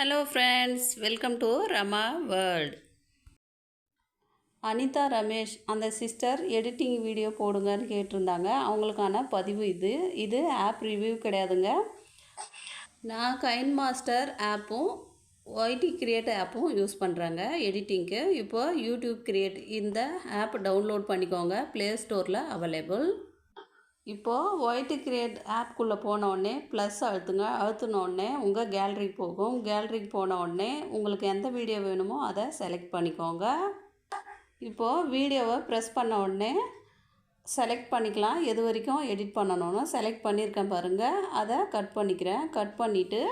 Hello friends, welcome to Rama World. Anitha Ramesh அந்த sister editing video போடுங்கன்னு கேட்டிருந்தாங்க. அவங்களுக்கான பதிவு இது ஆப் ரிவ்யூ கிடையாதுங்க. நான் கைன் மாஸ்டர் ஆப்பும் ஒய்டி கிரியேட் ஆப்பும் யூஸ் பண்ணுறேங்க எடிட்டிங்க்கு. இப்போ யூடியூப் கிரியேட் இந்த ஆப் டவுன்லோட் பண்ணிக்கோங்க, ப்ளே ஸ்டோரில் அவைலபிள். இப்போது ஒய்டி கிரியேட் ஆப்குள்ளே போனோடனே ப்ளஸ் அழுத்தினோடனே உங்கள் கேலரிக்கு போகும். கேலரிக்கு போனோடனே உங்களுக்கு எந்த வீடியோ வேணுமோ அதை செலக்ட் பண்ணிக்கோங்க. இப்போது வீடியோவை ப்ரெஸ் பண்ண உடனே செலக்ட் பண்ணிக்கலாம். எது வரைக்கும் எடிட் பண்ணணும்னு செலக்ட் பண்ணியிருக்கேன் பாருங்கள். அதை கட் பண்ணிக்கிறேன். கட் பண்ணிவிட்டு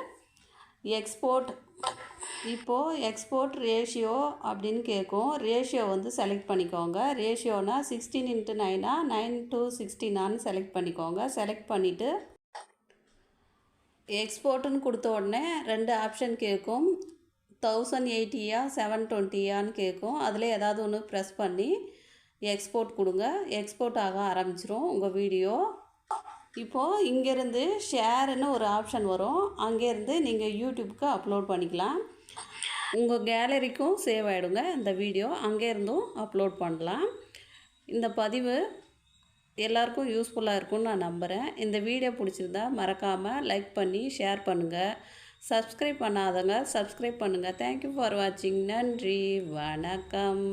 எக்ஸ்போர்ட், இப்போது எக்ஸ்போர்ட் ரேஷியோ அப்படின்னு கேட்கும். ரேஷியோ வந்து செலக்ட் பண்ணிக்கோங்க. ரேஷியோனா 16:9 9:16 செலக்ட் பண்ணிக்கோங்க. செலக்ட் பண்ணிவிட்டு எக்ஸ்போர்ட்டுன்னு கொடுத்த உடனே 2 ஆப்ஷன் கேட்கும். 1080 720 கேட்கும். அதில் ஏதாவது ஒன்று ப்ரெஸ் பண்ணி எக்ஸ்போர்ட் கொடுங்க. எக்ஸ்போர்ட் ஆக ஆரம்பிச்சிரும் உங்கள் வீடியோ. இப்போது இங்கேருந்து ஷேருன்னு ஒரு ஆப்ஷன் வரும். அங்கேருந்து நீங்கள் யூடியூப்க்கு அப்லோட் பண்ணிக்கலாம். உங்கள் கேலரிக்கும் சேவ் ஆகிடுங்க இந்த வீடியோ. அங்கேருந்தும் அப்லோட் பண்ணலாம். இந்த பதிவு எல்லாருக்கும் யூஸ்ஃபுல்லாக இருக்கும்னு நான் நம்புகிறேன். இந்த வீடியோ பிடிச்சிருந்தா மறக்காமல் லைக் பண்ணி ஷேர் பண்ணுங்கள். சப்ஸ்கிரைப் பண்ணாதவங்க சப்ஸ்கிரைப் பண்ணுங்கள். தேங்க்யூ ஃபார் வாட்சிங். நன்றி, வணக்கம்.